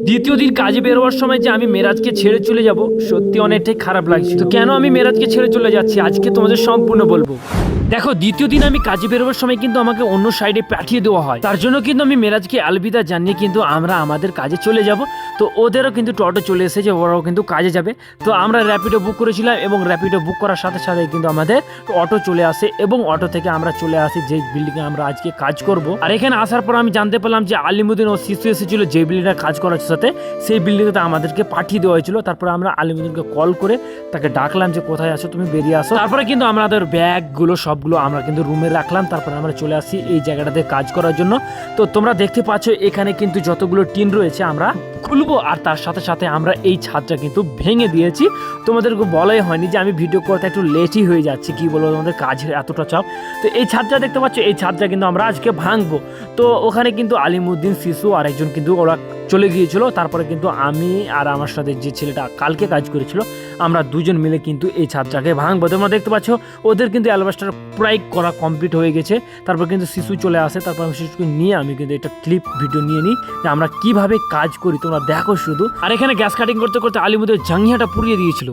দ্বিতীয় দিন কাজে বেরোবার সময় যে আমি মেরাজকে ছেড়ে চলে যাব, সত্যি অনেকটাই খারাপ লাগছে। তো কেন আমি মেরাজকে ছেড়ে চলে যাচ্ছি আজকে তোমাদের সম্পূর্ণ বলবো। দেখো, দ্বিতীয় দিন আমি কাজে বেরোবার সময় কিন্তু আমাকে অন্য সাইডে পাঠিয়ে দেওয়া হয়। তার জন্য কিন্তু আমি মেরাজকে আলবিদা জানিয়ে কিন্তু আমরা আমাদের কাজে চলে যাব। তো ওদেরও কিন্তু টোটো চলে এসেছে, ওরাও কিন্তু কাজে যাবে। তো আমরা র্যাপিডো বুক করেছিলাম এবং র্যাপিডো বুক করার সাথে সাথে কিন্তু আমাদের অটো চলে আসে এবং অটো থেকে আমরা চলে আসি যে বিল্ডিংয়ে আমরা আজকে কাজ করব। আর এখানে আসার পর আমি জানতে পারলাম যে আলিমুদ্দিন ও শিশু এসেছিল যে বিল্ডিংয়ে কাজ করার সাথে, সেই বিল্ডিংয়ে আমাদেরকে পাঠিয়ে দেওয়া হয়েছিল। তারপরে আমরা আলিমুদ্দিনকে কল করে তাকে ডাকলাম যে কোথায় আছো, তুমি বেরিয়ে আসো। তারপরে কিন্তু আমাদের ব্যাগগুলো সবগুলো আমরা কিন্তু রুমে রাখলাম। তারপরে আমরা চলে আসি এই জায়গাটাতে কাজ করার জন্য। তো তোমরা দেখতে পাচ্ছ এখানে কিন্তু যতগুলো টিন রয়েছে আমরা খুলবো, আর তার সাথে সাথে আমরা এই ছাদটা কিন্তু ভেঙে দিয়েছি। তোমাদেরকে বলাই হয়নি যে আমি ভিডিও করতে একটু লেটই হয়ে যাচ্ছে, কি বলবো, তোমাদের কাজের এতটা চাপ। তো এই ছাদটা দেখতে পাচ্ছ, এই ছাদটা কিন্তু আমরা আজকে ভাঙবো। তো ওখানে কিন্তু আলিমুদ্দিন, শিশু আর একজন কিন্তু ওরা চলে গিয়েছিল। তারপরে কিন্তু আমি আর আমার সাথে যে ছেলেটা কালকে কাজ করেছিল, আমরা দুজন মিলে কিন্তু এই ছাদটাকে ভাঙবো। তোমরা দেখতে পাচ্ছ ওদের কিন্তু অ্যালবাস্টার প্রায় করা কমপ্লিট হয়ে গেছে। তারপর কিন্তু শিশু চলে আসে। তারপর আমি শিশুকে নিয়ে আমি কিন্তু একটা ক্লিপ ভিডিও নিয়ে নিই যে আমরা কিভাবে কাজ করি, তোমরা দেখো শুধু। আর এখানে গ্যাস কাটিং করতে করতে আলিমুদ্দিন জাঙ্গিয়াটা পুড়িয়ে দিয়েছিল।